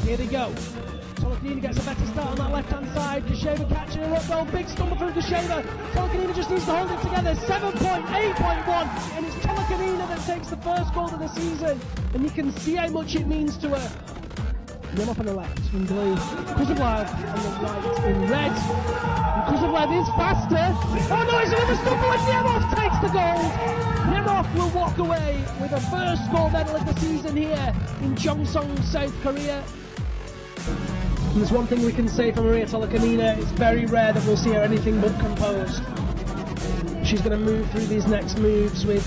Here they go. Tolakanina gets a better start on that left-hand side. Kusheva catching her up though. Big stumble from Kusheva. Tolakanina just needs to hold it together. 7.8.1, and it's Tolakanina that takes the first gold of the season. And you can see how much it means to her. Nemov on the left in blue. Kuzovlev on the right in red. And Kuzovlev is faster. Oh no, it's another stumble and Nemov takes the gold. Nemov will walk away with a first gold medal of the season here in Gyeongsang, South Korea. And there's one thing we can say for Maria Tolakanina, it's very rare that we'll see her anything but composed. She's going to move through these next moves with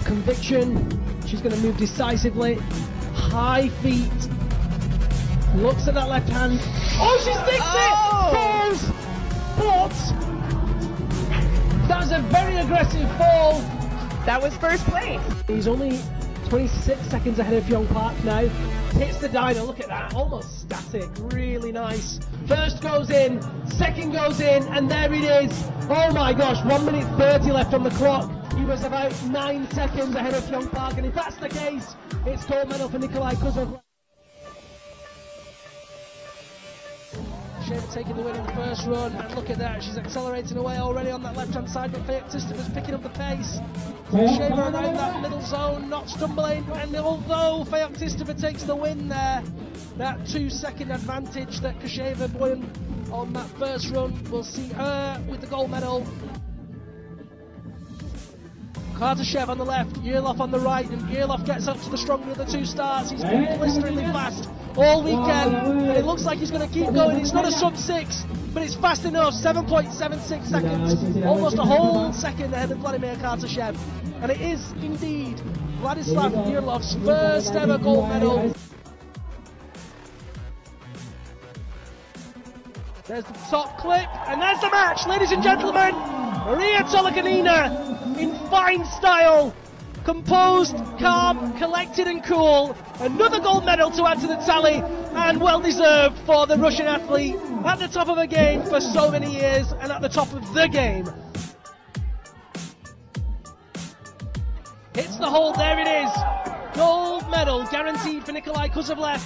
conviction. She's going to move decisively. High feet. Looks at that left hand. Oh, she sticks it! Falls! But that was a very aggressive fall. That was first place. He's only 26 seconds ahead of Hyung Park now. Hits the dyno, look at that, almost static, really nice. First goes in, second goes in, and there it is. Oh my gosh, 1 minute 30 left on the clock. He was about 9 seconds ahead of Hyung Park, and if that's the case, it's gold medal for Nikolai Kuzov. Kusheva taking the win in the first run, and look at that, she's accelerating away already on that left-hand side, but Feoktistovan's picking up the pace. Kusheva around that middle zone, not stumbling, and although Feoktistova takes the win there, that 2-second advantage that Kusheva won on that first run, we'll see her with the gold medal. Kartashev on the left, Yurlov on the right, and Yurlov gets up to the stronger of the two stars. He's been blisteringly fast all weekend, and it looks like he's going to keep going. It's not a sub-6, but it's fast enough, 7.76 seconds, almost a whole second ahead of Vladimir Kartashev. And it is indeed Vladislav Yurlov's first ever gold medal. There's the top clip, and there's the match, ladies and gentlemen. Maria Tolakanina in fine style, composed, calm, collected and cool. Another gold medal to add to the tally, and well deserved for the Russian athlete at the top of her game for so many years and at the top of the game. Hits the hold, there it is. Gold medal guaranteed for Nikolai Kuzovlev.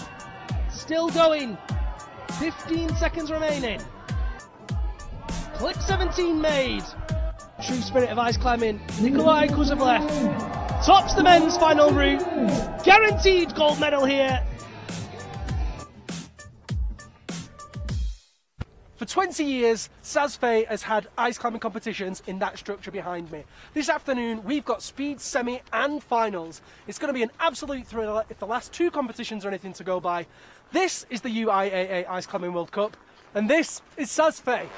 Still going. 15 seconds remaining. Click 17 made. True spirit of ice climbing. Nikolai Kuzovlev tops the men's final route. Guaranteed gold medal here. For 20 years, Saas-Fee has had ice climbing competitions in that structure behind me. This afternoon, we've got speed, semi and finals. It's going to be an absolute thriller if the last two competitions are anything to go by. This is the UIAA Ice Climbing World Cup, and this is Saas-Fee.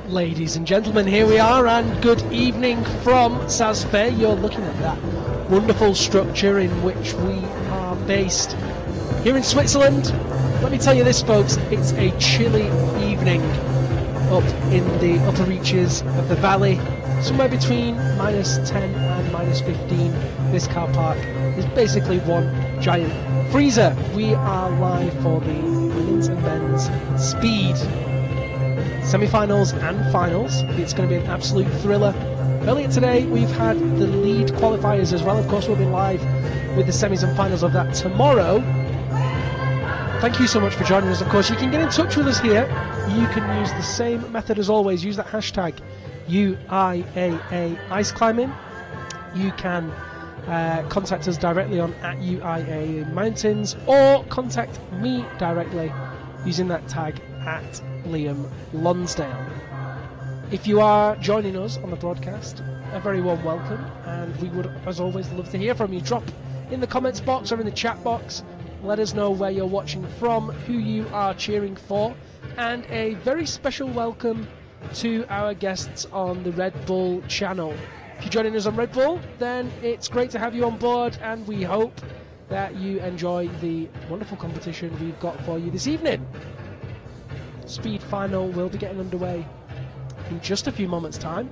Ladies and gentlemen, here we are, and good evening from Saas-Fee. You're looking at that wonderful structure in which we are based here in Switzerland. Let me tell you this, folks, it's a chilly evening up in the upper reaches of the valley, somewhere between -10 and -15. This car park is basically one giant freezer. We are live for the women's and men's speed semi-finals and finals. It's going to be an absolute thriller. Earlier today we've had the lead qualifiers as well. Of course, we'll be live with the semis and finals of that tomorrow. Thank you so much for joining us. Of course, you can get in touch with us here. You can use the same method as always. Use that hashtag UIAA Ice Climbing. You can contact us directly on @UIAA Mountains, or contact me directly using that tag at Liam Lonsdale. If you are joining us on the broadcast, a very warm welcome, and we would, as always, love to hear from you. Drop in the comments box or in the chat box. Let us know where you're watching from, who you are cheering for, and a very special welcome to our guests on the Red Bull channel. If you're joining us on Red Bull, then it's great to have you on board, and we hope that you enjoy the wonderful competition we've got for you this evening. Speed final will be getting underway in just a few moments' time.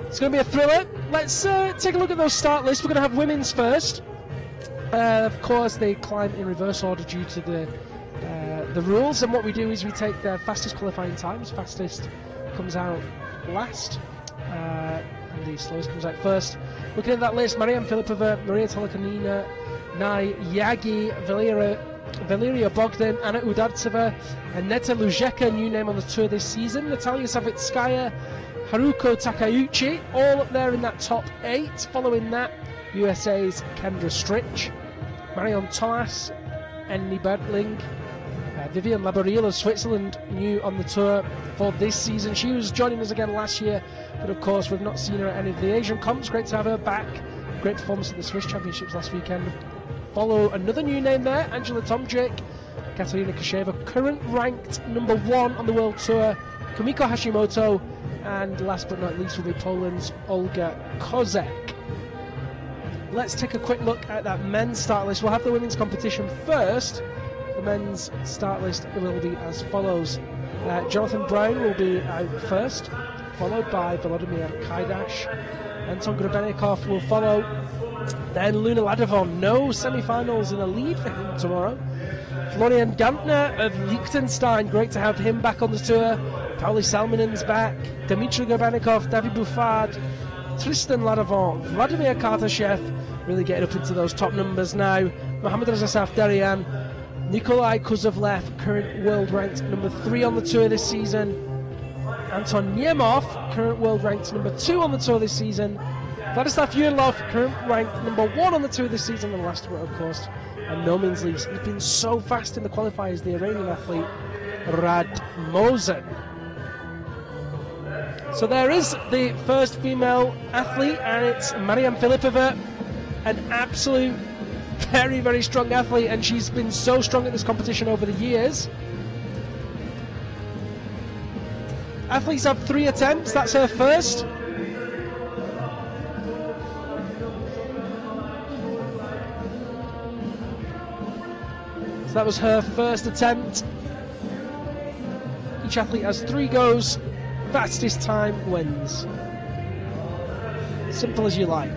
It's going to be a thriller. Let's take a look at those start lists. We're going to have women's first. Of course, they climb in reverse order due to the rules, and what we do is we take their fastest qualifying times. Fastest comes out last, and the slowest comes out first. Looking at that list, Mariam Filipova, Maria Tolokanina, Nai Yagi, Valeria Bogdan, Anna Udartseva, Aneta Luzheka, new name on the tour this season, Natalia Savitskaya, Haruko Takeuchi, all up there in that top 8. Following that, USA's Kendra Stritch, Marion Thomas, Enni Bertling, Vivian Liberto of Switzerland, new on the tour for this season. She was joining us again last year, but of course we've not seen her at any of the Asian comps. Great to have her back. Great performance at the Swiss Championships last weekend. Follow another new name there, Angela Tomczyk, Katarina Kosheva, current ranked number 1 on the World Tour, Kumiko Hashimoto, and last but not least will be Poland's Olga Kozek. Let's take a quick look at that men's start list. We'll have the women's competition first. The men's start list will be as follows. Jonathan Brown will be out first, followed by Volodymyr Kaidash. Anton Grebenikov will follow. Then Luna Ladovon, no semi-finals in a lead for him tomorrow. Florian Gantner of Liechtenstein, great to have him back on the tour. Pauli Salminen's back. Dmitry Grebenikov, David Buffard, Tristan Ladovon, Vladimir Kartashev, really getting up into those top numbers now. Mohamed Reza Safdarian, Nikolai Kuzovlev, current world ranked number 3 on the tour this season. Anton Niemov, current world ranked number 2 on the tour this season. Vladislav Yurlov, current ranked number 1 on the tour this season. And last but of course, and no means least, he's been so fast in the qualifiers, the Iranian athlete Rad Mosen. So there is the first female athlete, and it's Mariam Filipova, an absolute very, very strong athlete, and she's been so strong at this competition over the years. Athletes have 3 attempts, that's her first. So that was her first attempt. Each athlete has 3 goes. Fastest time wins. Simple as you like.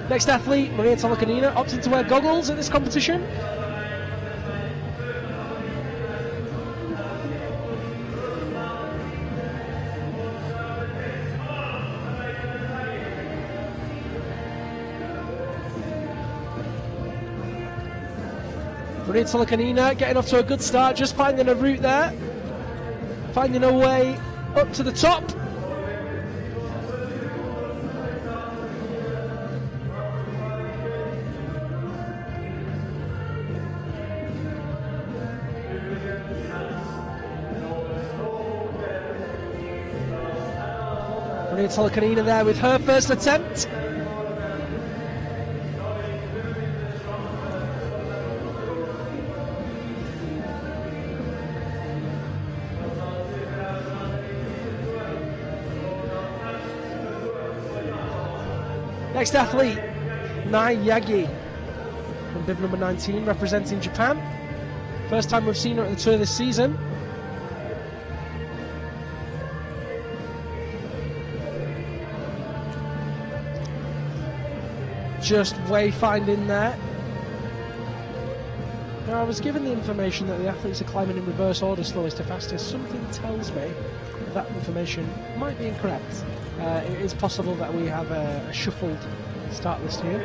Next athlete, Maria Tolokanina, opting to wear goggles at this competition. Maria Tolokanina getting off to a good start, just finding a route there, finding a way up to the top. Maria Tolokanina there with her first attempt. Next athlete, Nai Yagi, from bib number 19, representing Japan. First time we've seen her at the tour this season. Just wayfinding there. Now, I was given the information that the athletes are climbing in reverse order, slowest to fastest. Something tells me that information might be incorrect. It is possible that we have a shuffled start list here.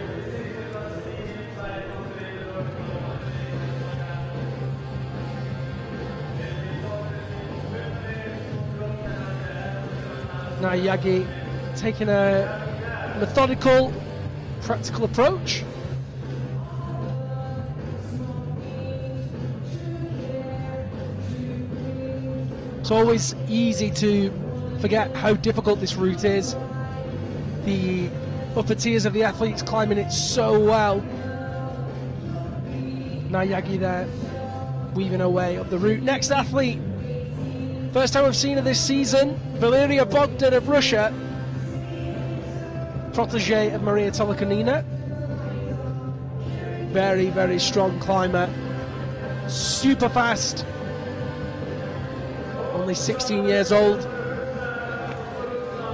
Now Yagi taking a methodical, practical approach. It's always easy to forget how difficult this route is. The upper tiers of the athletes climbing it so well. Now Yagi there, weaving her way up the route. Next athlete, first time we've seen her this season, Valeria Bogdan of Russia, protege of Maria Tolokonina. Very, very strong climber, super fast, only 16 years old.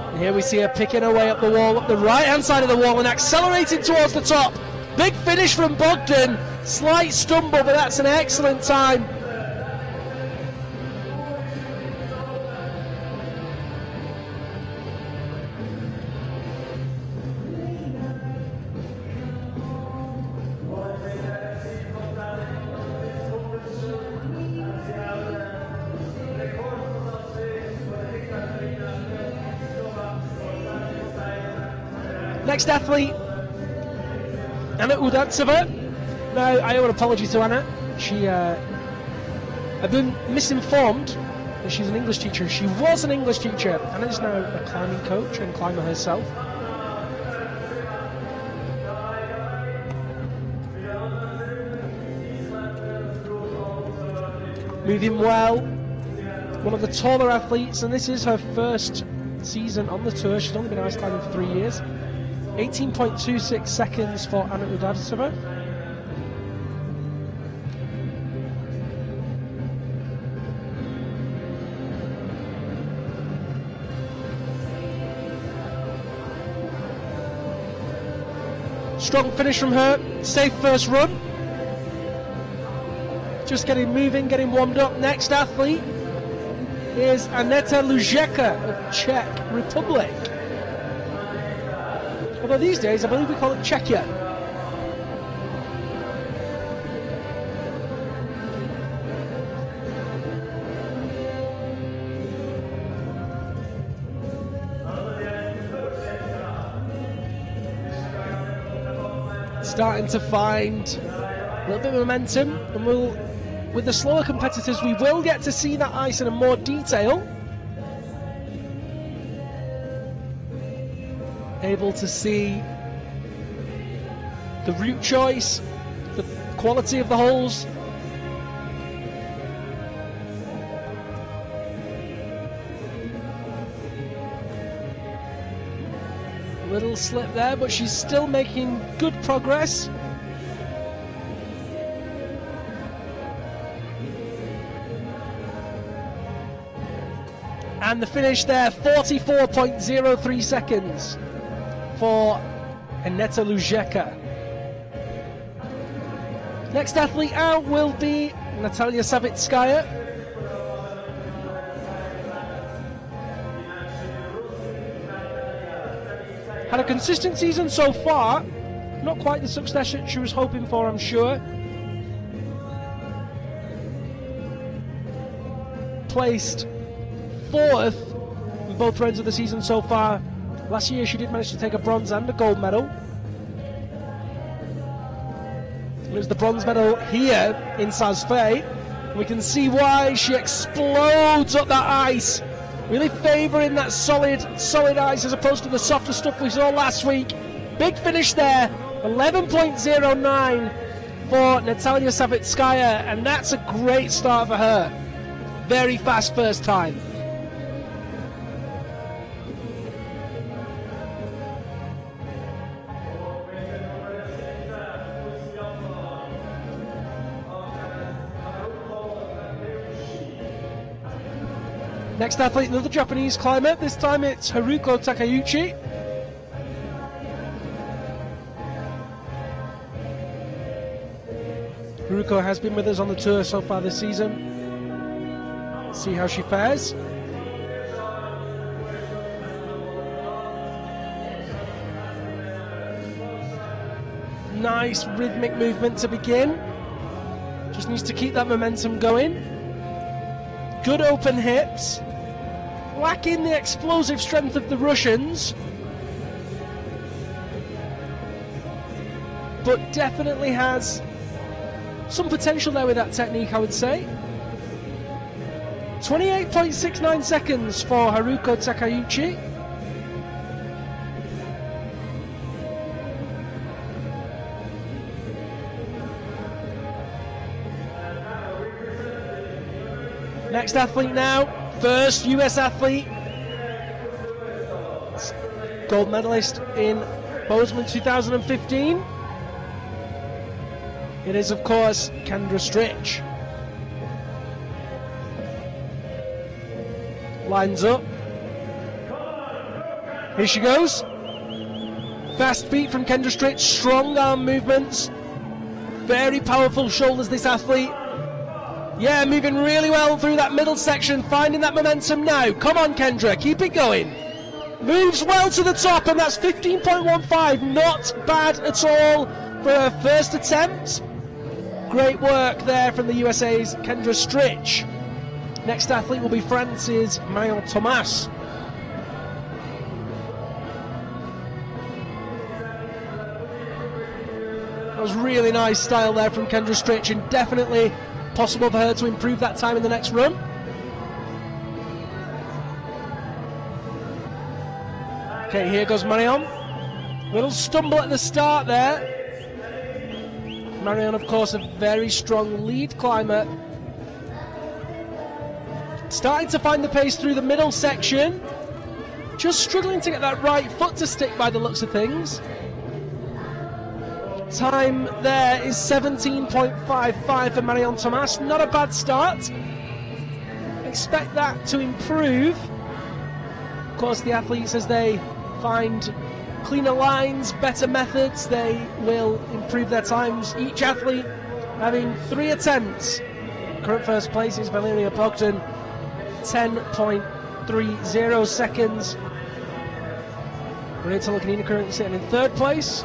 And here we see her picking her way up the wall, up the right hand side of the wall, and accelerating towards the top. Big finish from Bogdan, slight stumble, but that's an excellent time. Next athlete, Anna Udantseva. Now, I owe an apology to Anna. I've been misinformed that she's an English teacher. She was an English teacher. Anna is now a climbing coach and climber herself. Moving well. One of the taller athletes, and this is her first season on the tour. She's only been ice climbing for 3 years. 18.26 seconds for Anna Udantseva. Strong finish from her, safe first run. Just getting moving, getting warmed up. Next athlete is Aneta Lujeka of Czech Republic. Although these days, I believe we call it Czechia. Starting to find a little bit of momentum, and with the slower competitors, we will get to see that ice in a more detail. Able to see the route choice, the quality of the holes. Little slip there, but she's still making good progress. And the finish there, 44.03 seconds for Aneta Lujeka. Next athlete out will be Natalia Savitskaya. Had a consistent season so far, not quite the success that she was hoping for, I'm sure. Placed 4th in both rounds of the season so far. Last year she did manage to take a bronze and a gold medal. It was the bronze medal here in Saas-Fee. We can see why she explodes up that ice, really favouring that solid ice as opposed to the softer stuff we saw last week. Big finish there, 11.09 for Natalia Savitskaya, and that's a great start for her. Very fast first time. Next athlete, another Japanese climber. This time it's Haruko Takeuchi. Haruko has been with us on the tour so far this season. See how she fares. Nice rhythmic movement to begin. Just needs to keep that momentum going. Good open hips. lacking the explosive strength of the Russians, but definitely has some potential there with that technique, I would say. 28.69 seconds for Haruko Takeuchi. Next athlete now, first US athlete, gold medalist in Bozeman 2015. It is, of course, Kendra Stritch. Lines up. Here she goes. Fast feet from Kendra Stritch, strong arm movements, very powerful shoulders, this athlete. Yeah, moving really well through that middle section, finding that momentum now. Come on, Kendra, keep it going. Moves well to the top, and that's 15.15. Not bad at all for her first attempt. Great work there from the USA's Kendra Stritch. Next athlete will be France's Marion Thomas. That was really nice style there from Kendra Stritch, and definitely possible for her to improve that time in the next run. Okay, here goes Marion. Little stumble at the start there. Marion, of course, a very strong lead climber. Starting to find the pace through the middle section. Just struggling to get that right foot to stick by the looks of things. Time there is 17.55 for Marion Thomas. Not a bad start. Expect that to improve. Of course, the athletes, as they find cleaner lines, better methods, they will improve their times. Each athlete having 3 attempts. Current first place is Valeria Bogdan, 10.30 seconds. Renata Lukanina currently sitting in 3rd place.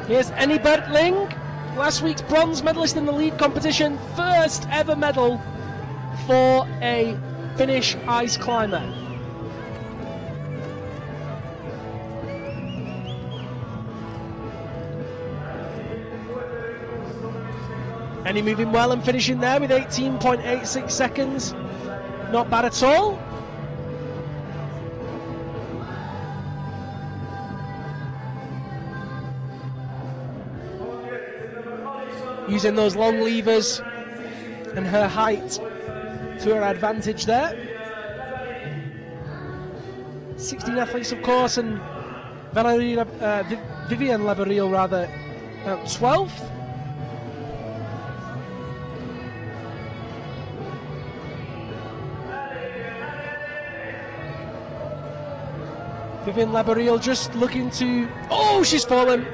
Here's Annie Bertling, last week's bronze medalist in the lead competition, first ever medal for a Finnish ice climber. Annie moving well and finishing there with 18.86 seconds. Not bad at all. Using those long levers and her height to her advantage there. 16 athletes, of course, and Valeria, Vivian Liberto, rather, 12th. Vivian Liberto just looking to... Oh, she's fallen.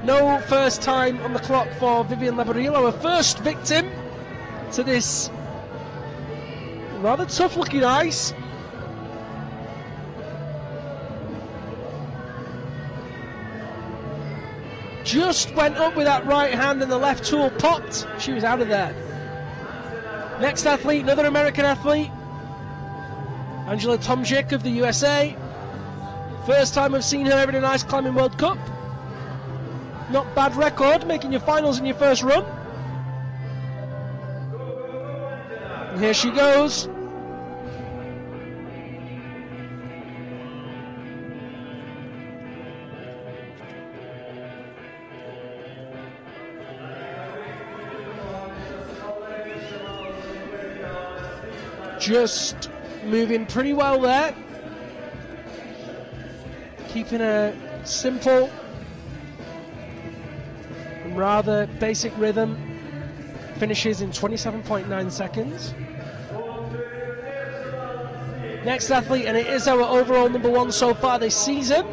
No first time on the clock for Vivian Liberto, her first victim to this rather tough looking ice. Just went up with that right hand and the left tool popped. She was out of there. Next athlete, another American athlete, Angela Tomczyk of the USA. First time I've seen her in an ice climbing World Cup. Not bad record, making your finals in your first run. And here she goes. Just moving pretty well there. Keeping a simple, rather basic rhythm. Finishes in 27.9 seconds. Next athlete, and it is our overall number 1 so far this season,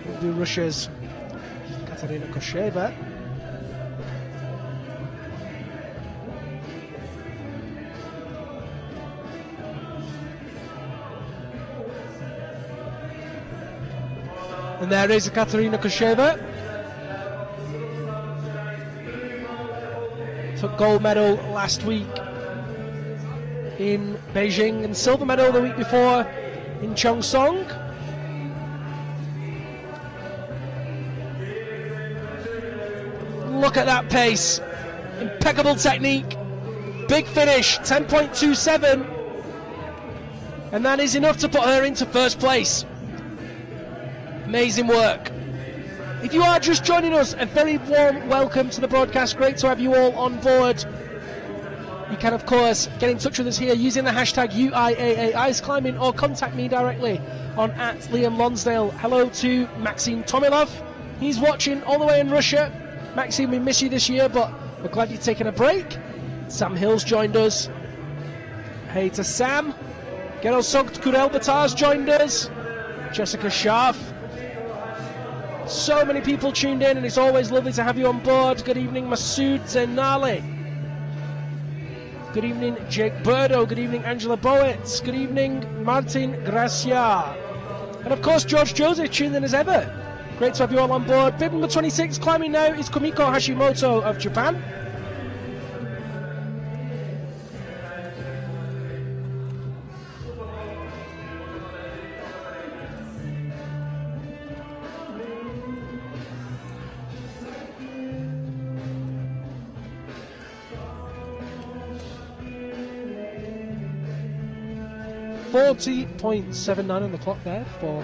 will be Russia's Katerina Kosheva. And there is Katerina Kosheva. Took gold medal last week in Beijing and silver medal the week before in Cheongsong. Look at that pace. Impeccable technique. Big finish, 10.27. And that is enough to put her into first place. Amazing work. If you are just joining us, a very warm welcome to the broadcast. Great to have you all on board. You can, of course, get in touch with us here using the hashtag UIAA Ice Climbing or contact me directly on @Liam Lonsdale. Hello to Maxime Tomilov. He's watching all the way in Russia. Maxime, we miss you this year, but we're glad you're taking a break. Sam Hill's joined us. Hey to Sam. Gero Sogt Kurelbatar's joined us. Jessica Scharf. So many people tuned in, and it's always lovely to have you on board. Good evening, Masood Zenali. Good evening, Jake Burdo. Good evening, Angela Bowitz. Good evening, Martin Gracia. And of course, George Joseph tuned in as ever. Great to have you all on board. Bib number 26 climbing now is Kumiko Hashimoto of Japan. .79 on the clock there for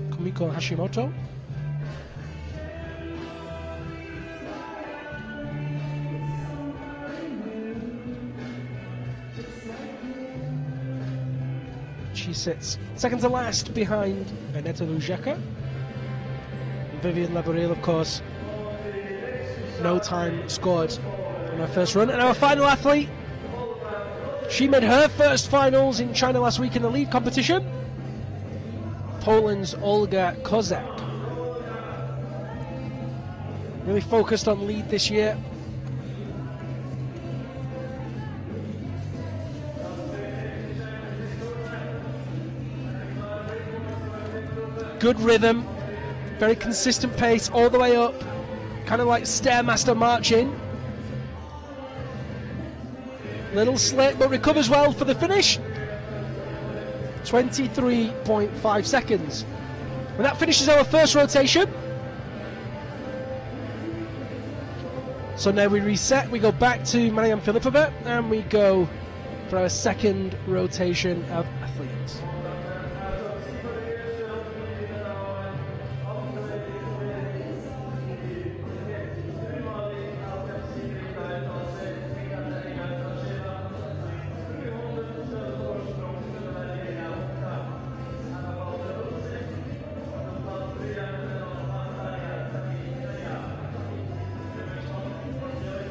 Kumiko Hashimoto. She sits second to last behind Veneta Lujeka. Vivian Liberto, of course, no time scored on her first run. And our final athlete, she made her first finals in China last week in the lead competition. Poland's Olga Kozak. Really focused on lead this year. Good rhythm, very consistent pace all the way up, kind of like Stairmaster marching. Little slip, but recovers well for the finish. 23.5 seconds. And that finishes our first rotation. So now we reset, we go back to Mariam Filipova, and we go for our second rotation of athletes.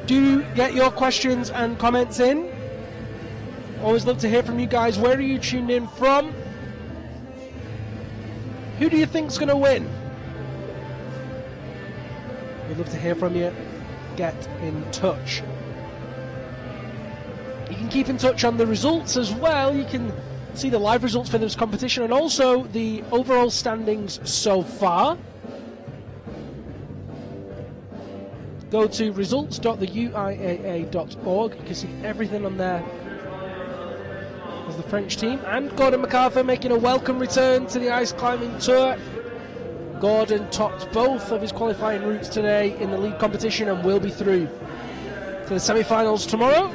Do get your questions and comments in. Always love to hear from you guys. Where are you tuned in from? Who do you think's going to win? We'd love to hear from you. Get in touch. You can keep in touch on the results as well. You can see the live results for this competition and also the overall standings so far. Go to results.theuiaa.org. You can see everything on there. There's the French team and Gordon MacArthur making a welcome return to the ice climbing tour. Gordon topped both of his qualifying routes today in the lead competition and will be through to the semi-finals tomorrow.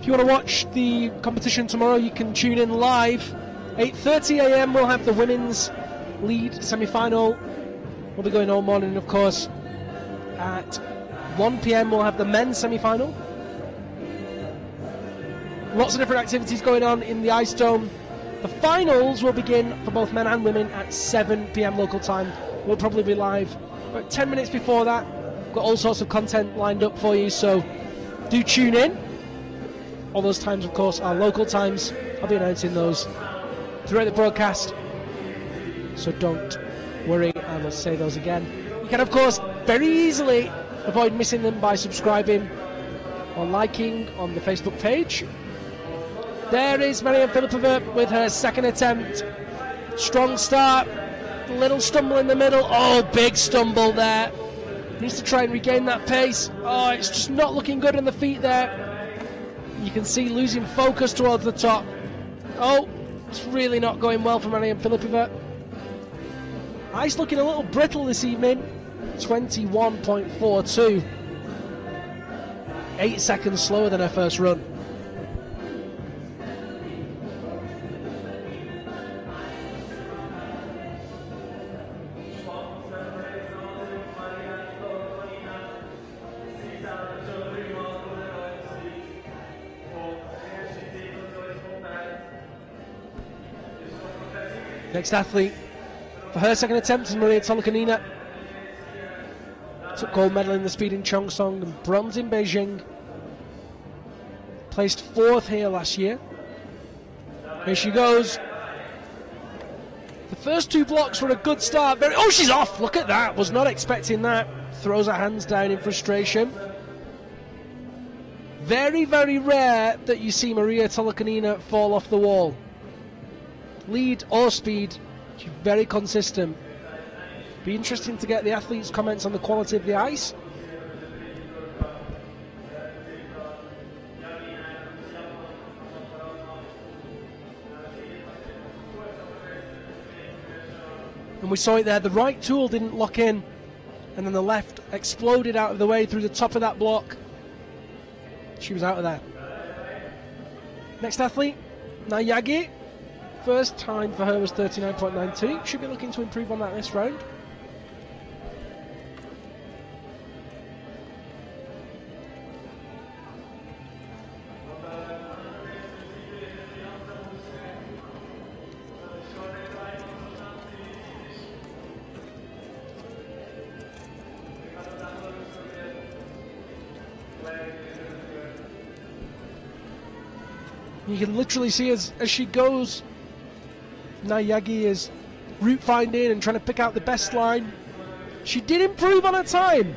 If you want to watch the competition tomorrow, you can tune in live. 8:30 AM we'll have the women's lead semi-final. We'll be going all morning, of course. At 1 PM we'll have the men's semi-final. Lots of different activities going on in the Ice Dome. The finals will begin for both men and women at 7 PM local time. We'll probably be live about 10 minutes before that. We've got all sorts of content lined up for you, so do tune in. All those times, of course, are local times. I'll be announcing those throughout the broadcast, so don't worry, I will say those again. You can, of course, very easily avoid missing them by subscribing or liking on the Facebook page. There is Marian Filipova with her second attempt. Strong start, little stumble in the middle. Oh, big stumble there. Needs to try and regain that pace. Oh, it's just not looking good on the feet there. You can see losing focus towards the top. Oh, it's really not going well for Marian Filipova. Ice looking a little brittle this evening. 21.42. 8 seconds slower than her first run. Next athlete for her second attempt is Maria Tolokanina. Took gold medal in the speed in Cheongsong and bronze in Beijing. Placed 4th here last year. Here she goes. The first 2 blocks were a good start. Oh, she's off! Look at that. Was not expecting that. Throws her hands down in frustration. Very, very rare that you see Maria Tolokanina fall off the wall. Lead or speed, she's very consistent. Be interesting to get the athletes' comments on the quality of the ice. And we saw it there, the right tool didn't lock in, and then the left exploded out of the way through the top of that block. She was out of there. Next athlete, Nayagi. First time for her was 39.92. Should be looking to improve on that this round. You can literally see as she goes, Nayagi is route finding and trying to pick out the best line. She did improve on her time.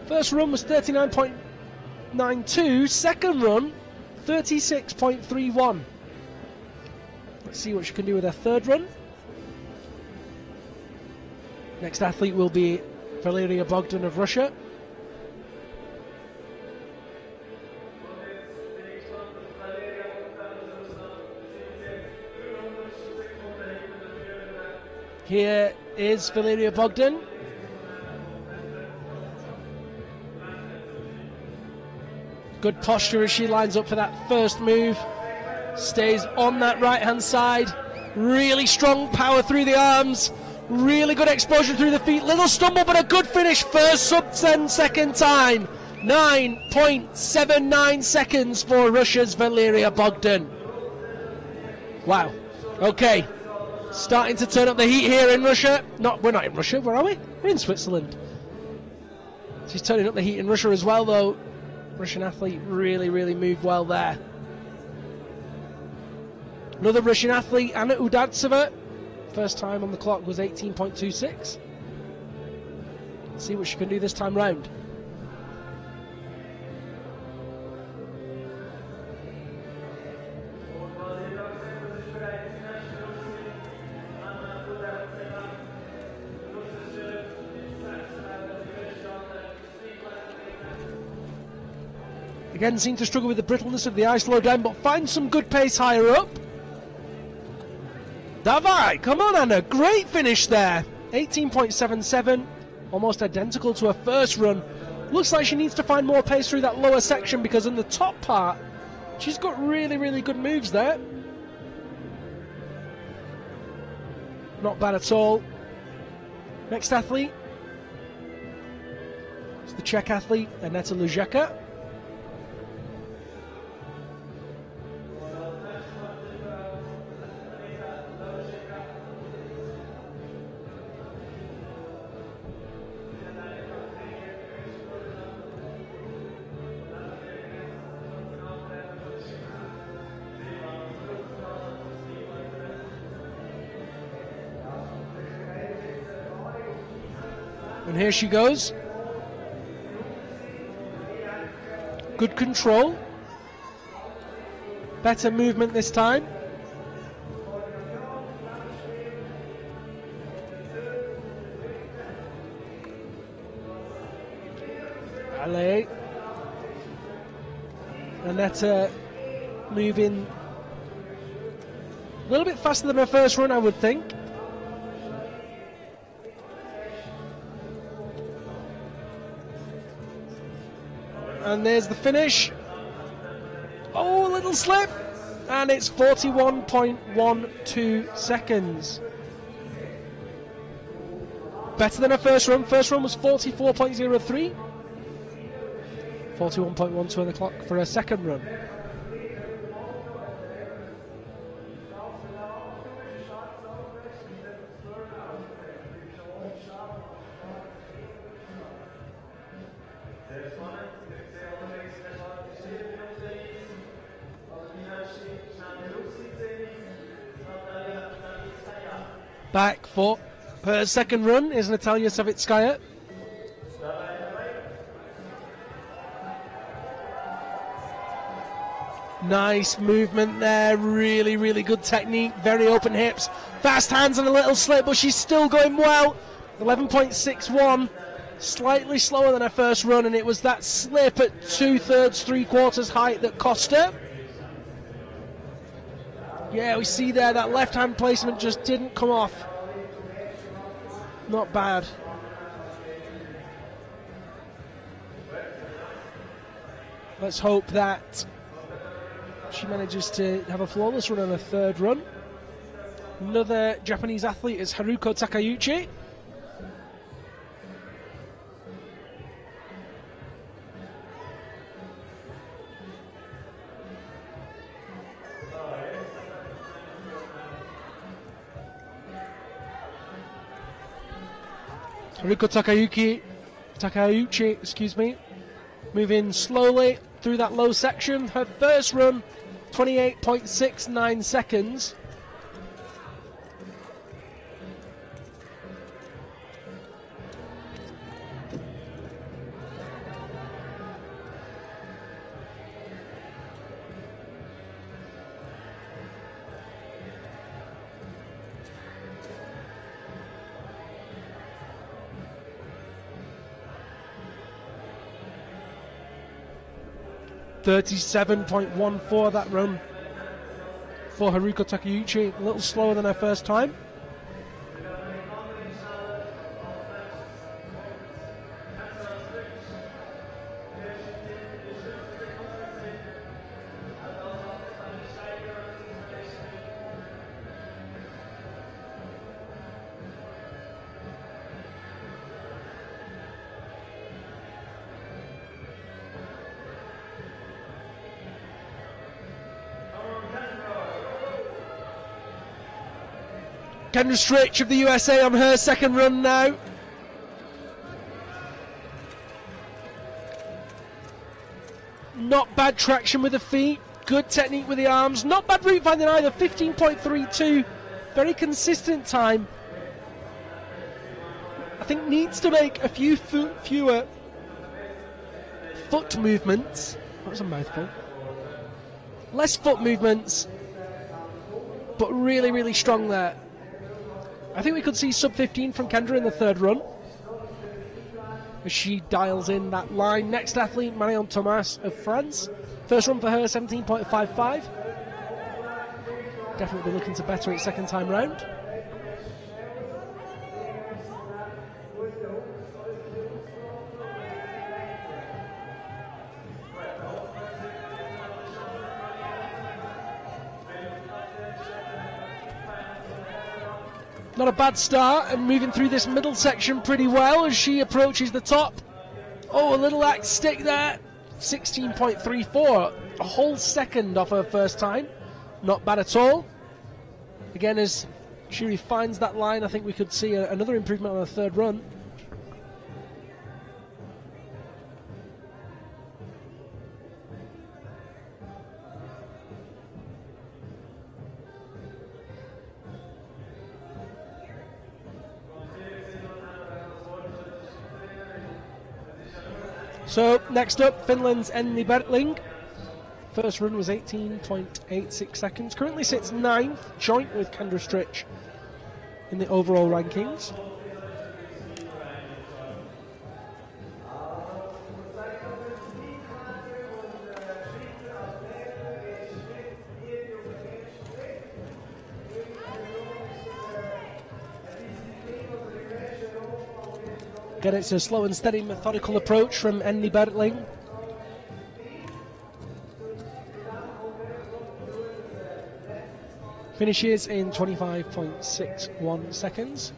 First run was 39.92. Second run, 36.31. Let's see what she can do with her third run. Next athlete will be Valeria Bogdan of Russia. Here is Valeria Bogdan. Good posture as she lines up for that first move. Stays on that right-hand side. Really strong power through the arms. Really good exposure through the feet. Little stumble, but a good finish. First sub-10 second time. 9.79 seconds for Russia's Valeria Bogdan. Wow. Okay. Starting to turn up the heat here in Russia. We're not in Russia, where are we? We're in Switzerland. She's turning up the heat in Russia as well, though. Russian athlete really, really moved well there. Another Russian athlete, Anna Udartseva. First time on the clock was 18.26. Let's see what she can do this time round. Again, seemed to struggle with the brittleness of the ice low down, but finds some good pace higher up. Davai, come on Anna, great finish there. 18.77, almost identical to her first run. Looks like she needs to find more pace through that lower section, because in the top part, she's got really, really good moves there. Not bad at all. Next athlete is the Czech athlete, Aneta Lujeka. And here she goes. Good control. Better movement this time. Ale. Annetta moving a little bit faster than her first run, I would think. And there's the finish. Oh, a little slip. And it's 41.12 seconds. Better than her first run. First run was 44.03. 41.12 on the clock for her second run. Back for her second run is Natalia Savitskaya. Nice movement there, really, really good technique, very open hips, fast hands and a little slip, but she's still going well. 11.61, slightly slower than her first run, and it was that slip at 2/3, 3/4 height that cost her. Yeah, we see there that left hand placement just didn't come off. Not bad. Let's hope that she manages to have a flawless run on her third run. Another Japanese athlete is Haruko Takeuchi. Haruko Takeuchi, excuse me, moving slowly through that low section. Her first run, 28.69 seconds. .37.14 that run for Haruko Takeuchi, a little slower than her first time. Kendra Stritch of the USA on her second run now. Not bad traction with the feet, good technique with the arms, not bad route finding either, 15.32, very consistent time. I think needs to make a few fewer foot movements. That was a mouthful. Less foot movements, but really, really strong there. I think we could see sub 15 from Kendra in the third run as she dials in that line. Next athlete, Marion Thomas of France. First run for her, 17.55. Definitely looking to better it second time round. Not a bad start, and moving through this middle section pretty well as she approaches the top. Oh, a little axe stick there. 16.34, a whole second off her first time. Not bad at all. Again, as she refines that line, I think we could see another improvement on her third run. So next up, Finland's Enni Bertling. First run was 18.86 seconds. Currently sits 9th, joint with Kendra Stritch in the overall rankings. Again, it's a slow and steady, methodical approach from Enni Bertling. Finishes in 25.61 seconds.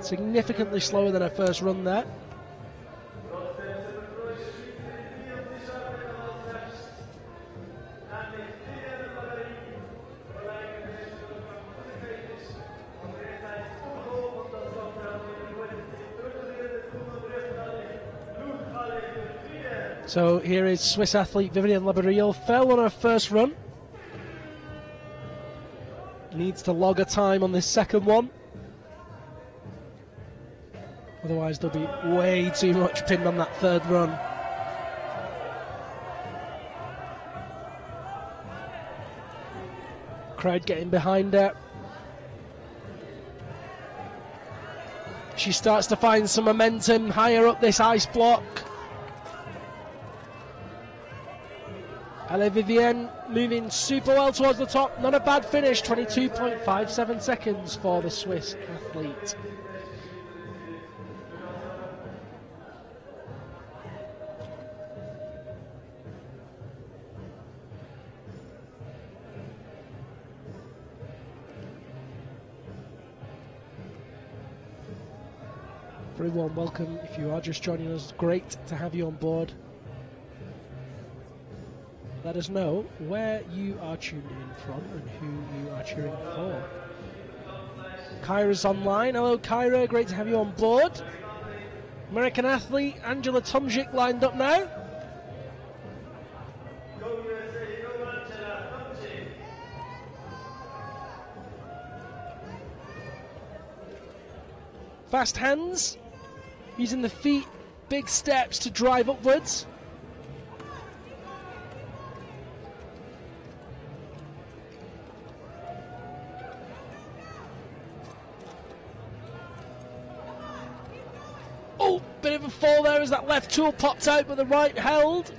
Significantly slower than her first run there. So here is Swiss athlete Vivian Liberto. Fell on her first run. Needs to log a time on this second one. Otherwise there'll be way too much pinned on that third run. Crowd getting behind her. She starts to find some momentum higher up this ice block. Vivian moving super well towards the top. Not a bad finish, 22.57 seconds for the Swiss athlete. Very warm welcome if you are just joining us. Great to have you on board. Let us know where you are tuned in from and who you are cheering for. Kyra's online. Hello Kyra, great to have you on board. American athlete Angela Tomczyk lined up now. Fast hands, using the feet, big steps to drive upwards. Bit of a fall there as that left tool popped out, but the right held.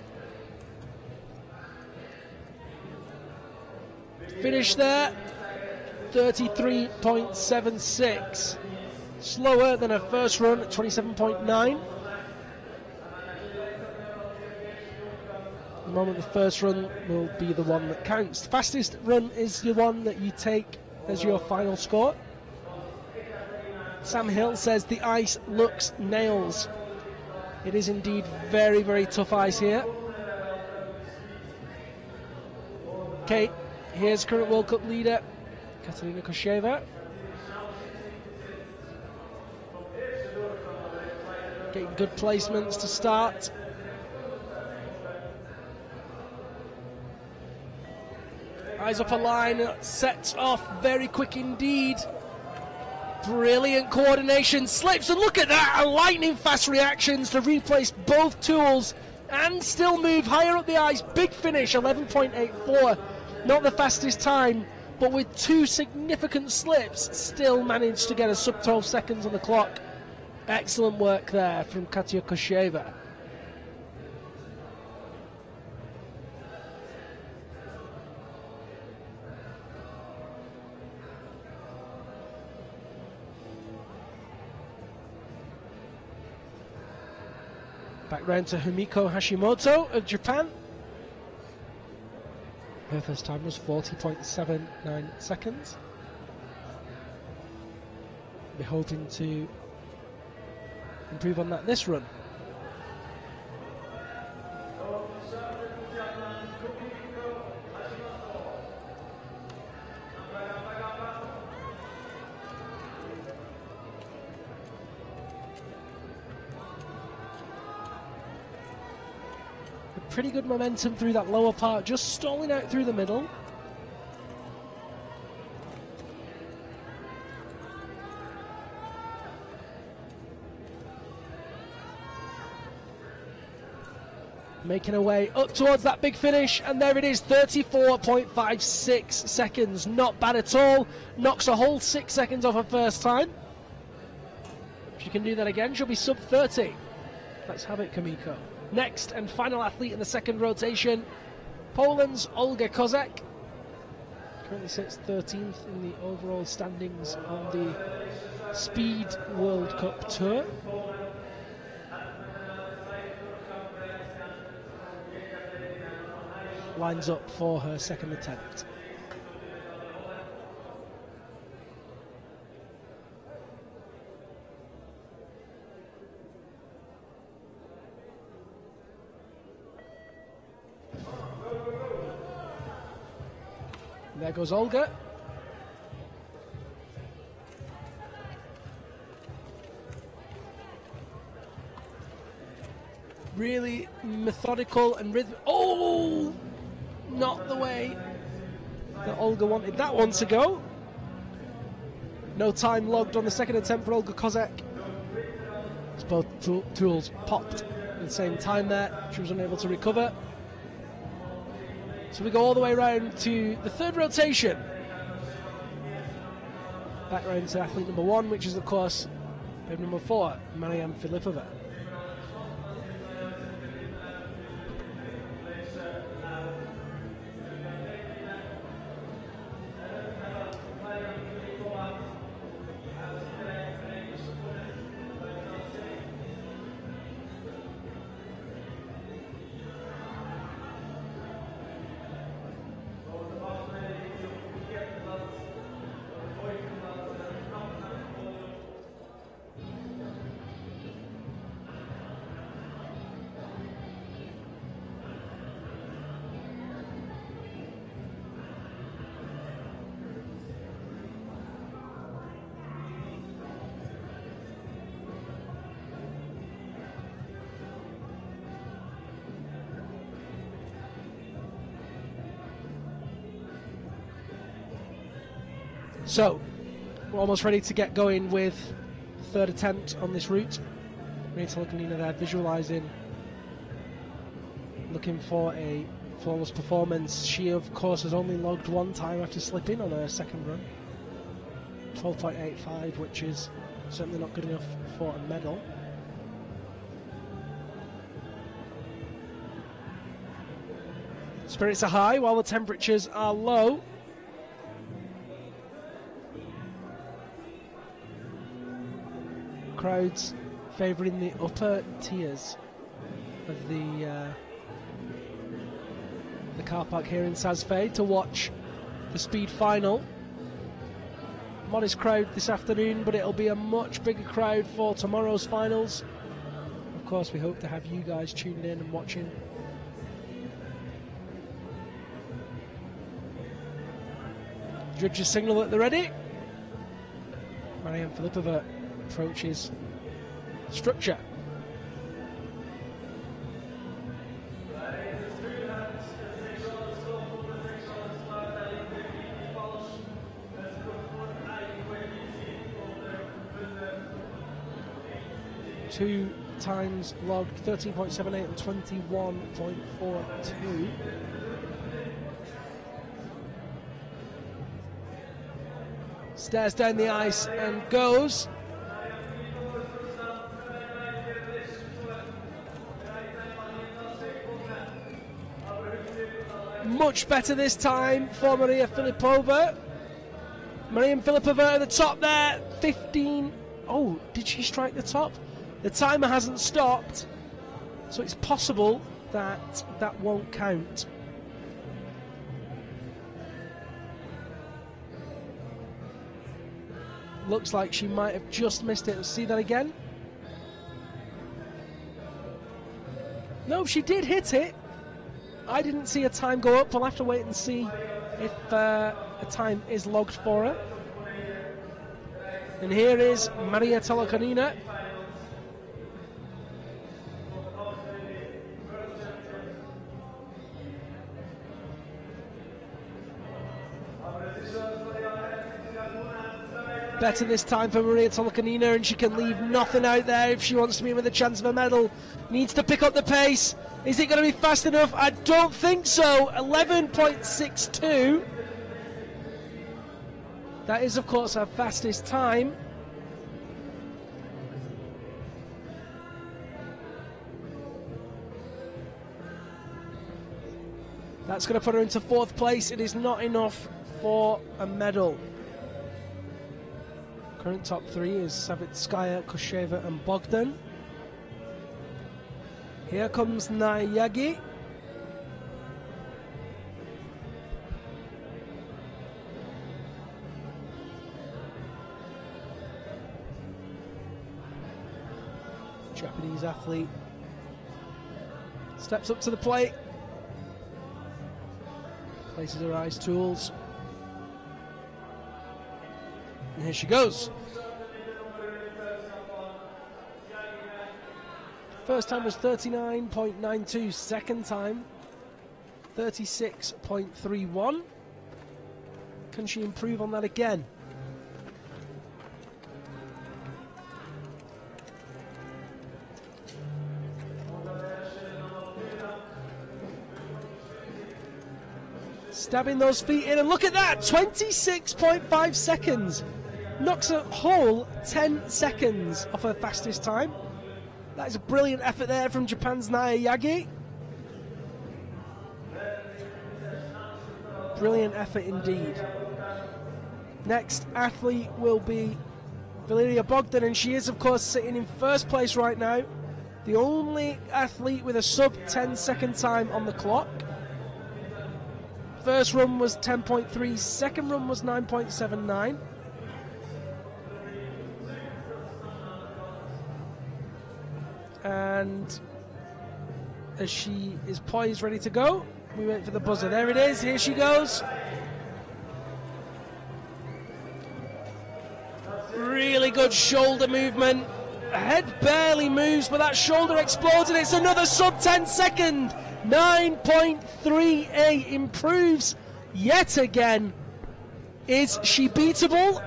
Finish there, 33.76. Slower than her first run at 27.9. At the moment, the first run will be the one that counts. The fastest run is the one that you take as your final score. Sam Hill says the ice looks nails. It is indeed very, very tough ice here. Okay, here's current World Cup leader Katarina Kosheva. Getting good placements to start. Eyes up a line, sets off very quick indeed. Brilliant coordination, slips, and look at that, a lightning fast reactions to replace both tools and still move higher up the ice. Big finish, 11.84. Not the fastest time, but with two significant slips, still managed to get a sub 12 seconds on the clock. Excellent work there from Katia Kosheva. Back round to Humiko Hashimoto of Japan. Her first time was 40.79 seconds. Be hoping to improve on that this run. Pretty good momentum through that lower part, just stalling out through the middle. making her way up towards that big finish, and there it is, 34.56 seconds. Not bad at all. Knocks a whole 6 seconds off her first time. If she can do that again, she'll be sub 30. Let's have it, Kamiko. Next and final athlete in the second rotation, Poland's Olga Kozak. Currently sits 13th in the overall standings on the Speed World Cup Tour. Lines up for her second attempt. There goes Olga. Really methodical and rhythmic. Oh! Not the way that Olga wanted that one to go. No time logged on the second attempt for Olga Kozak. As both tools popped at the same time there. She was unable to recover. So we go all the way around to the third rotation. Back round to athlete number 1, which is of course babe number 4, Mariam Filipova. So, we're almost ready to get going with the third attempt on this route. Rita Lukanina there visualising, looking for a flawless performance. She, of course, has only logged one time after slipping on her second run. 12.85, which is certainly not good enough for a medal. Spirits are high while the temperatures are low. Crowds favouring the upper tiers of the car park here in Saas-Fee to watch the speed final. Modest crowd this afternoon, but it'll be a much bigger crowd for tomorrow's finals. Of course, we hope to have you guys tuned in and watching. Judges signal that they're ready. Mariam Filipova approaches structure. Two times logged, 13.78 and 21.42. Stares down the ice and goes. Much better this time for Maria Filipova. Mariam Filipova at the top there, 15. Oh, did she strike the top? The timer hasn't stopped, so it's possible that that won't count. Looks like she might have just missed it. Let's see that again. No, she did hit it. I didn't see a time go up. We'll have to wait and see if a time is logged for her. And here is Maria Tolokanina. Better this time for Maria Tolokanina, and she can leave nothing out there if she wants to be with a chance of a medal. Needs to pick up the pace. Is it going to be fast enough? I don't think so. 11.62. That is, of course, her fastest time. That's going to put her into 4th place. It is not enough for a medal. Current top 3 is Savitskaya, Kosheva and Bogdan. Here comes Nayagi. Japanese athlete. Steps up to the plate. Places her ice tools. And here she goes. First time was 39.92. Second time, 36.31. Can she improve on that again? Stabbing those feet in, and look at that! 26.5 seconds. Knocks a whole 10 seconds off her fastest time. That is a brilliant effort there from Japan's Nayagi. Brilliant effort indeed. Next athlete will be Valeria Bogdan, and she is, of course, sitting in 1st place right now. The only athlete with a sub 10 second time on the clock. First run was 10.3, second run was 9.79. And as she is poised, ready to go, we wait for the buzzer. There it is, here she goes. Really good shoulder movement. Head barely moves, but that shoulder explodes, and it's another sub 10 second. 9.38 improves yet again. Is she beatable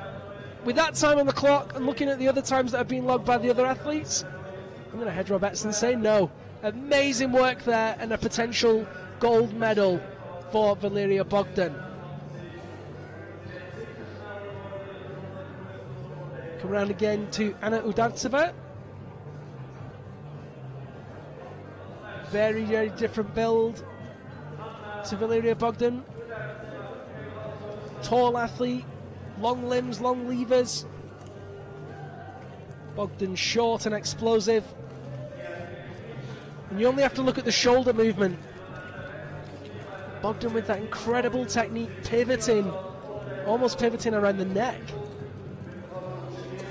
with that time on the clock? And looking at the other times that have been logged by the other athletes, I'm going to hedge our bets and say no. Amazing work there, and a potential gold medal for Valeria Bogdan. Come around again to Anna Udartseva. Very, very different build to Valeria Bogdan. Tall athlete, long limbs, long levers. Bogdan short and explosive. And you only have to look at the shoulder movement. Bogdan with that incredible technique, pivoting, almost pivoting around the neck.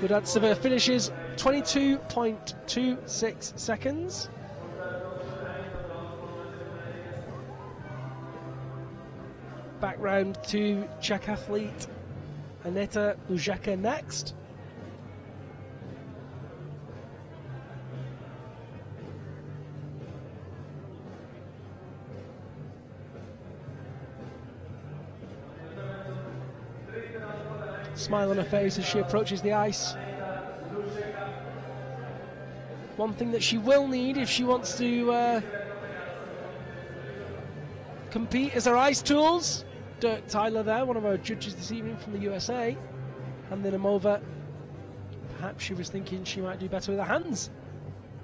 Udartseva finishes 22.26 seconds. Back round to Czech athlete Aneta Ujeka next. Smile on her face as she approaches the ice. One thing that she will need if she wants to compete is her ice tools. Dirk Tyler there, one of our judges this evening from the USA, handing them over. Perhaps she was thinking she might do better with her hands.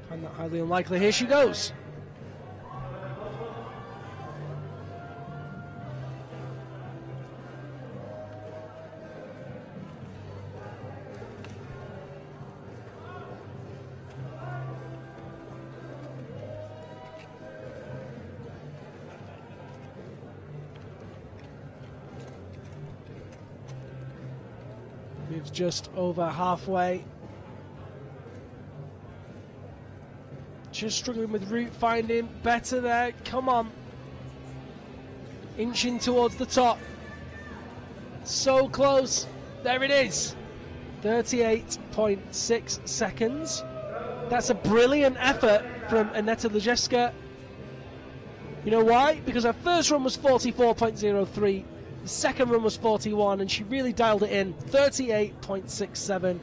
Find that highly unlikely. Here she goes. Moves just over halfway. Just struggling with route finding. Better there. Come on. Inching towards the top. So close. There it is. 38.6 seconds. That's a brilliant effort from Aneta Ujeka. You know why? Because her first run was 44.03. The second run was 41, and she really dialed it in. 38.67.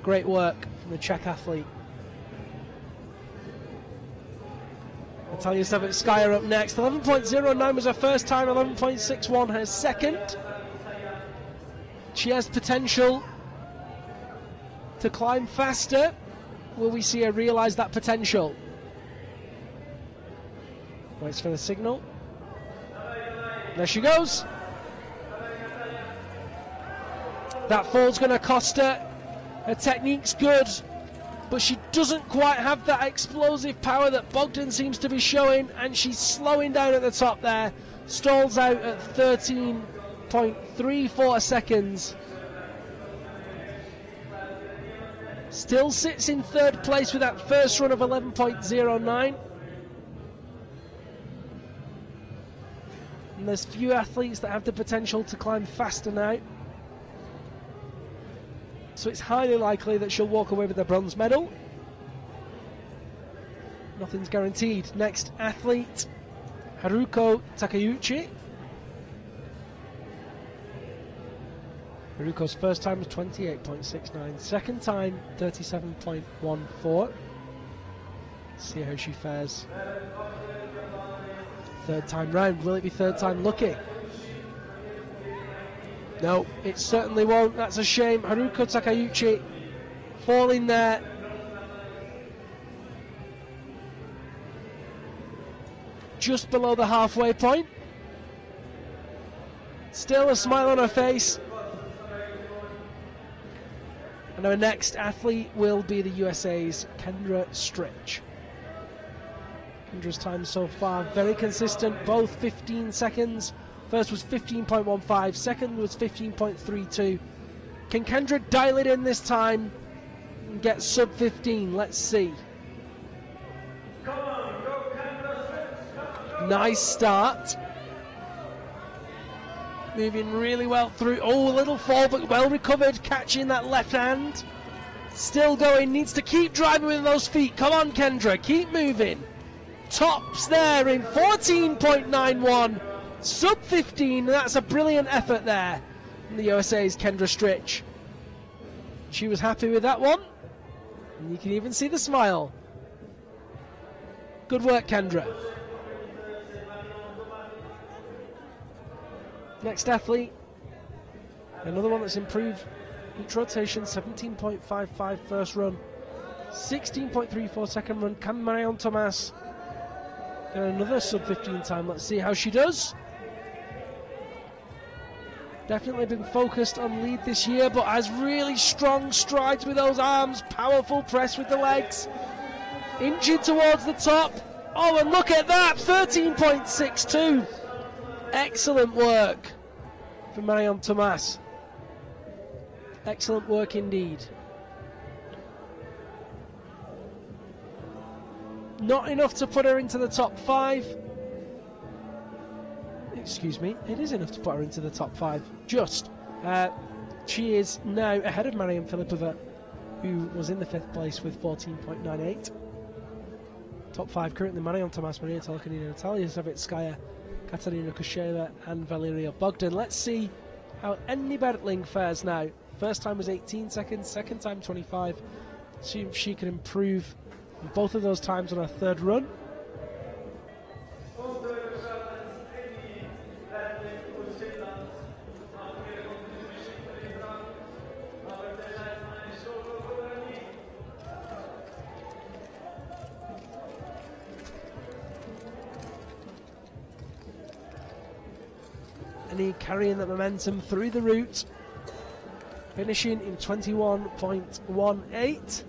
Great work from the Czech athlete. Natalia Savetskaya up next. 11.09 was her first time, 11.61 her second. She has potential to climb faster. Will we see her realise that potential? Waits for the signal. There she goes. That fall's going to cost her. Her technique's good, but she doesn't quite have that explosive power that Bogdan seems to be showing, and she's slowing down at the top there. Stalls out at 13.34 seconds. Still sits in third place with that first run of 11.09. And there's few athletes that have the potential to climb faster now. So it's highly likely that she'll walk away with the bronze medal. Nothing's guaranteed. Next athlete, Haruko Takeuchi. Haruko's first time was 28.69. Second time, 37.14. See how she fares. Third time round. Will it be third time lucky? No, it certainly won't. That's a shame. Haruko Takeuchi falling there. Just below the halfway point. Still a smile on her face. And our next athlete will be the USA's Kendra Stritch. Kendra's time so far very consistent, both 15 seconds. First was 15.15, second was 15.32. Can Kendra dial it in this time and get sub 15? Let's see. Nice start. Moving really well through. Oh, a little fall, but well recovered, catching that left hand. Still going, needs to keep driving with those feet. Come on, Kendra, keep moving. Tops there in 14.91. Sub 15, that's a brilliant effort there from the USA's Kendra Stritch. She was happy with that one, and you can even see the smile. Good work, Kendra. Next athlete, another one that's improved each rotation, 17.55 first run, 16.34 second run. Can Marion Thomas get another sub 15 time? Let's see how she does. Definitely been focused on lead this year, but has really strong strides with those arms, powerful press with the legs. Inching towards the top. Oh, and look at that, 13.62. Excellent work from Marion Thomas. Excellent work indeed. Not enough to put her into the top 5. Excuse me, it is enough to put her into the top 5. Just. She is now ahead of Marian Filipova, who was in the 5th place with 14.98. Top 5 currently: Marion Thomas, Maria Tolkanina, Natalia Savetskaya, Katarina Kusheva and Valeria Bogdan. Let's see how Enni Bertling fares now. First time was 18 seconds, second time 25. See if she can improve both of those times on her third run. Enni carrying the momentum through the route, finishing in 21.18.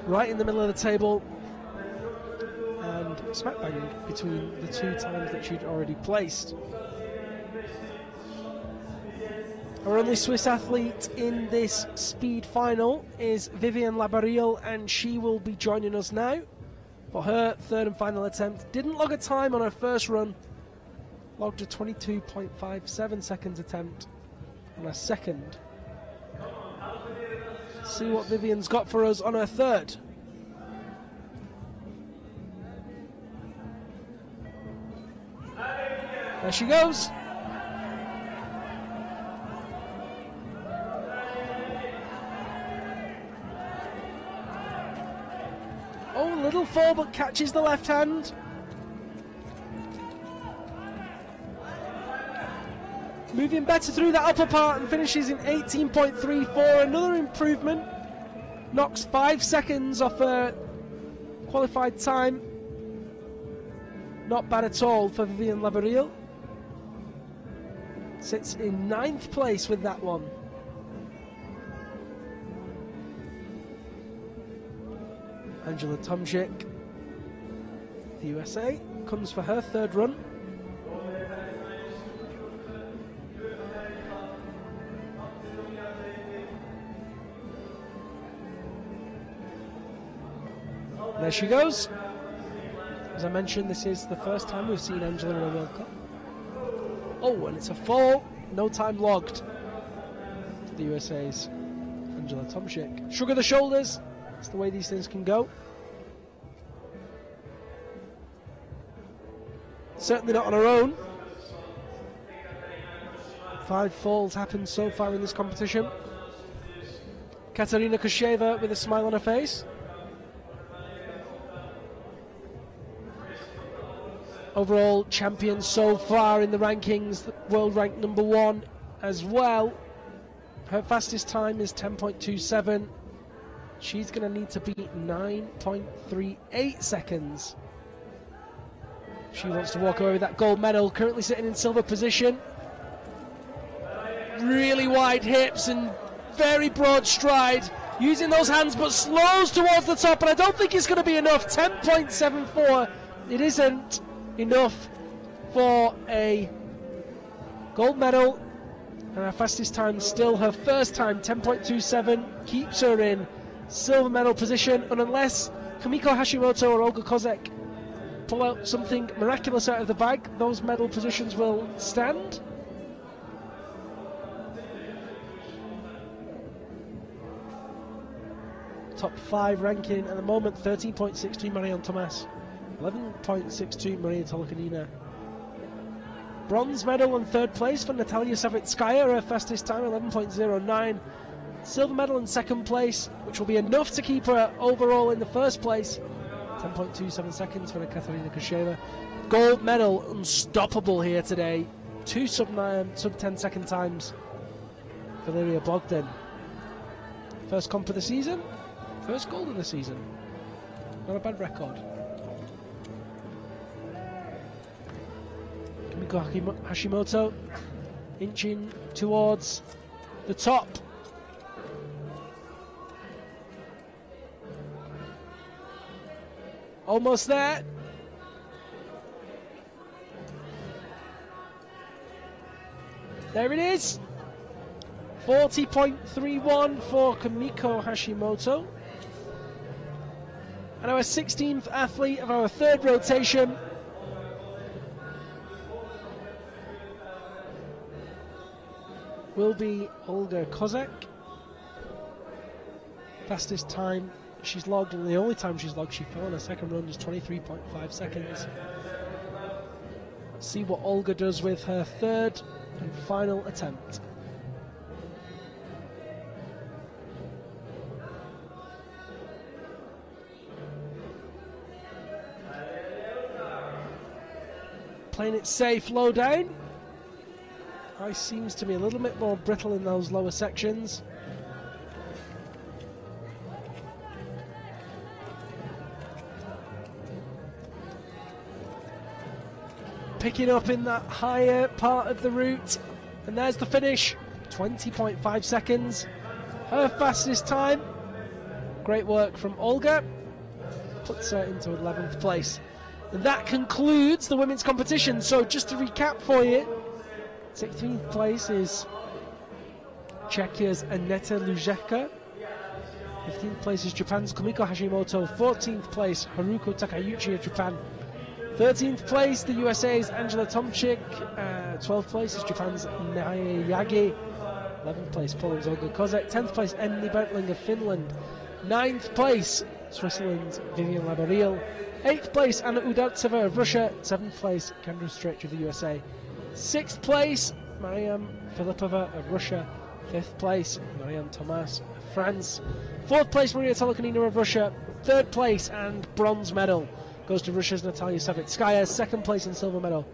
Right in the middle of the table, and smack bang between the two times that she'd already placed. Our only Swiss athlete in this speed final is Vivian Liberto, and she will be joining us now for her third and final attempt. Didn't log a time on her first run, logged a 22.57 seconds attempt on her second. See what Vivian's got for us on her third. There she goes. Oh, little fall, but catches the left hand. Moving better through that upper part and finishes in 18.34. Another improvement. Knocks 5 seconds off her qualified time. Not bad at all for Vivian Liberto. Sits in 9th place with that one. Angela Tomczyk, the USA, comes for her third run. There she goes. As I mentioned, this is the first time we've seen Angela in a World Cup. Oh, and it's a fall. No time logged to the USA's Angela Tomczyk. Shrug of the shoulders. That's the way these things can go. Certainly not on her own. 5 falls happened so far in this competition. Katarina Kosheva with a smile on her face. Overall champion so far in the rankings, world ranked #1 as well. Her fastest time is 10.27. She's going to need to beat 9.38 seconds. She wants to walk away with that gold medal, currently sitting in silver position. Really wide hips and very broad stride. Using those hands, but slows towards the top, and I don't think it's going to be enough. 10.74. It isn't enough for a gold medal, and her fastest time still her first time, 10.27, keeps her in silver medal position. And unless Kamiko Hashimoto or Olga Kozek pull out something miraculous out of the bag, those medal positions will stand. Top 5 ranking at the moment: 13.62 Marion Thomas, 11.62 Maria Tolokanina. Bronze medal and 3rd place for Natalia Savitskaya, her fastest time 11.09. Silver medal in 2nd place, which will be enough to keep her overall in the 1st place. 10.27 seconds for Katarina Kosheva. Gold medal, unstoppable here today. 2 sub-10 second times. Valeria Bogdan. First comp of the season, first gold of the season. Not a bad record. Kamiko Hashimoto inching towards the top. Almost there. There it is. 40.31 for Kamiko Hashimoto. And our 16th athlete of our 3rd rotation. Will be Olga Kozek. Fastest time she's logged, and the only time she's logged, she fell on her 2nd run, is 23.5 seconds. Let's see what Olga does with her 3rd and final attempt. Playing it safe, low down. Ice seems to be a little bit more brittle in those lower sections. Picking up in that higher part of the route, and there's the finish. 20.5 seconds, her fastest time. Great work from Olga, puts her into 11th place. And that concludes the women's competition. So just to recap for you, 16th place is Czechia's Aneta Luzheka. 15th place is Japan's Kamiko Hashimoto. 14th place, Haruko Takeuchi of Japan. 13th place, the USA's Angela Tomczyk. 12th place is Japan's Nae Yagi. 11th place, Poland's Olga Kozek. 10th place, Emily Bertling of Finland. 9th place, Switzerland's Vivian Liberto. 8th place, Anna Udartseva of Russia. 7th place, Kendra Stretch of the USA. Sixth place, Mariam Filipova of Russia. Fifth place, Mariam Tomas of France. Fourth place, Maria Tolokanina of Russia. Third place and bronze medal goes to Russia's Natalia Savitskaya. Second place and silver medal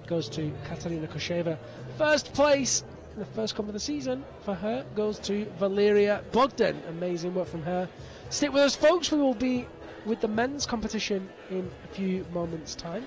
goes to Katarina Kosheva. First place in the first comp of the season for her goes to Valeria Bogdan. Amazing work from her. Stick with us, folks. We will be with the men's competition in a few moments' time.